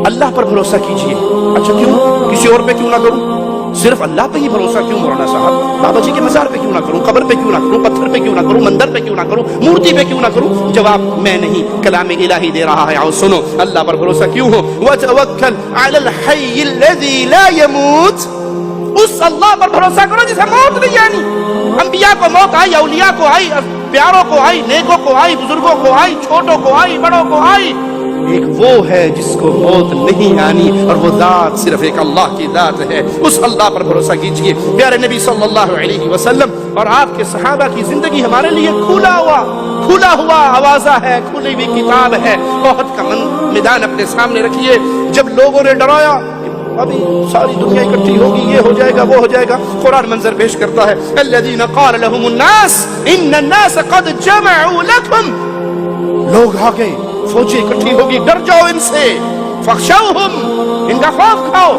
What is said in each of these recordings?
اللہ پر بھروسہ کیجئے. اچھا کیوں؟ کسی اور پہ کیوں نہ کروں؟ صرف اللہ پہ ہی بھروسہ کیوں مولانا صاحب؟ بابا جی کے مزار پہ کیوں نہ کروں؟ قبر پہ کیوں نہ کروں؟ پتھر پہ کیوں نہ کروں؟ مندر پہ کیوں نہ کروں؟ مورتی پہ کیوں نہ کروں؟ جواب میں نہیں، کلام الہی دے رہا ہے. آؤ سنو، اللہ پر بھروسہ کیوں ہو؟ وَتَوَكَّلْ عَلَى الْحَيِّ الَّذِي لَا يَمُوتُ، اس اللہ پر بھروسہ کرو جسے موت نہیں آنی. انبیاء کو موت آئی، اولیاء کو آئی، پیاروں کو آئی، نیکوں کو آئی، بزرگوں کو آئی، چھوٹوں کو آئی، بڑوں کو آئی. ایک وہ ہے جس کو موت نہیں آنی، اور وہ ذات صرف ایک اللہ کی ذات ہے. اس اللہ پر بھروسہ کیجئے. پیارے نبی صلی اللہ علیہ وسلم اور آپ کے صحابہ کی زندگی ہمارے لیے کھلا ہوا آوازہ ہے، کھلی ہوئی کتاب ہے. بہت کا میدان اپنے سامنے رکھیے. جب لوگوں نے ڈرایا ابھی ساری دنیا اکٹھی ہوگی، یہ ہو جائے گا، وہ ہو جائے گا، قرآن منظر پیش کرتا ہے الذین قال لهم الناس ان الناس قد جمعوا لكم، لوگ آ گئے، فوجیں اکٹھی ہوگی، ڈر جاؤ ان سے، فخشوہم، ان کا خوف کھاؤ.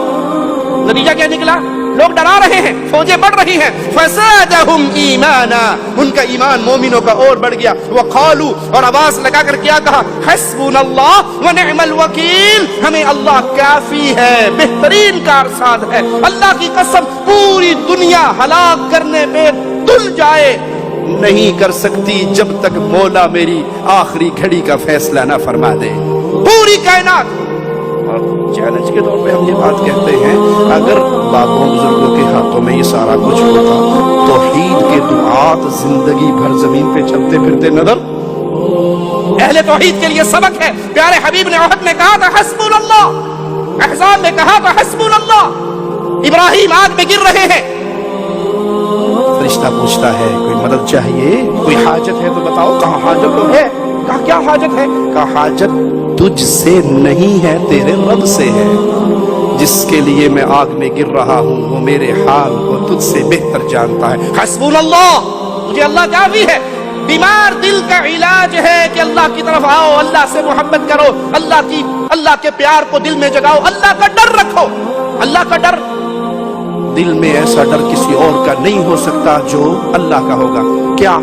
نتیجہ کیا نکلا؟ لوگ ڈرا رہے ہیں، فوجیں بڑھ رہی ہیں. فزادہم ایمانا، ان کا ایمان مومنوں کا اور بڑھ گیا. وقالوا، اور آواز لگا کر کیا کہا؟ حسبنا اللہ ونعم الوکیل، ہمیں اللہ کافی ہے، بہترین کارساز ہے. اللہ کی قسم پوری دنیا ہلاک کرنے پہ تل جائے نہیں کر سکتی جب تک مولا میری آخری گھڑی کا فیصلہ نہ فرما دے. پوری کائنات. اور چیلنج کے طور پہ ہم یہ بات کہتے ہیں، اگر باپوں بزرگوں کے ہاتھوں میں یہ سارا کچھ ہوتا، توحید کے دعات زندگی بھر زمین پہ چلتے پھرتے نظر. اہل توحید کے لیے سبق ہے. پیارے حبیب نے عہد میں کہا تھا حسبنا اللہ، احزاب میں کہا تھا حسبنا اللہ. ابراہیم آگ میں گر رہے ہیں، فرشتہ پوچھتا ہے کوئی مدد چاہیے، کوئی حاجت ہے تو بتاؤ. کہاں حاجت تو ہے. کہا کیا حاجت ہے؟ کہا حاجت تجھ سے نہیں ہے، تیرے رب سے ہے. جس کے لیے میں آگ میں گر رہا ہوں وہ میرے حال کو تجھ سے بہتر جانتا ہے. حسبنا اللہ، مجھے اللہ کافی ہے. بیمار دل کا علاج ہے کہ اللہ کی طرف آؤ، اللہ سے محبت کرو، اللہ کے پیار کو دل میں جگاؤ، اللہ کا ڈر رکھو. اللہ کا ڈر دل میں ایسا ڈر کسی اور کا نہیں ہو سکتا جو اللہ کا ہوگا. کیا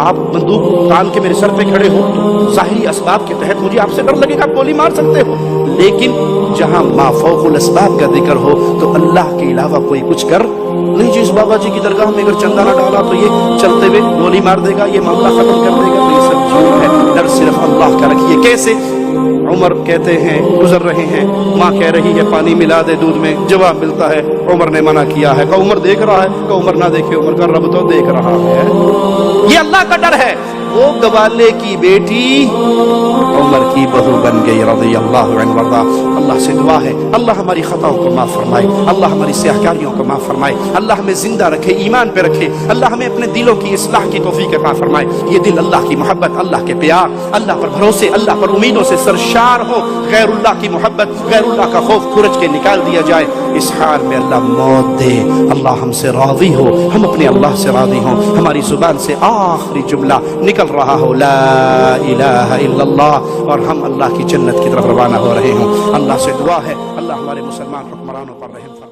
آپ بندوق تان کے میرے سر پہ کھڑے ہو تو ظاہری اسباب کے تحت مجھے آپ سے ڈر لگے گا، گولی مار سکتے ہو، لیکن جہاں ما فوق الاسباب کا ذکر ہو تو اللہ کے علاوہ کوئی کچھ کر نہیں. جس بابا جی کی درگاہ میں اگر چندہ نہ ڈالا تو یہ چلتے ہوئے گولی مار دے گا، یہ معاملہ ختم کر دے گا، تو یہ سب جھوٹ ہے. ڈر صرف اللہ کا رکھیے. کیسے؟ عمر کہتے ہیں گزر رہے ہیں، ماں کہہ رہی ہے پانی ملا دے دودھ میں، جواب ملتا ہے عمر نے منع کیا ہے. کہ عمر دیکھ رہا ہے، کہ عمر نہ دیکھے، عمر کا رب تو دیکھ رہا ہے. یہ اللہ کا ڈر ہے. وہ گوالے کی بیٹی عمر کی بہو بن گئی رضی اللہ عنہ وارضا. اللہ سے دعا ہے اللہ ہماری خطاؤں کو معاف فرمائے، اللہ ہماری سیاہکاریوں کو معاف فرمائے، اللہ ہمیں زندہ رکھے، ایمان پہ رکھے، اللہ ہمیں اپنے دلوں کی اصلاح کی توفیق عطا فرمائے. یہ دل اللہ کی محبت، اللہ کے پیار، اللہ پر بھروسے، اللہ پر امیدوں سے سرشار ہو. غیر اللہ کی محبت، غیر اللہ کا خوف کھرچ کے نکال دیا جائے. اس حال میں اللہ موت دے، اللہ ہم سے راضی ہو، ہم اپنے اللہ سے راضی ہوں. ہماری زبان سے آخری جملہ نکل رہا ہو لا الہ الا اللہ، اور ہم اللہ کی جنت کی طرف روانہ ہو رہے ہوں. اللہ سے دعا ہے اللہ ہمارے مسلمان حکمرانوں پر رحم فرمائے.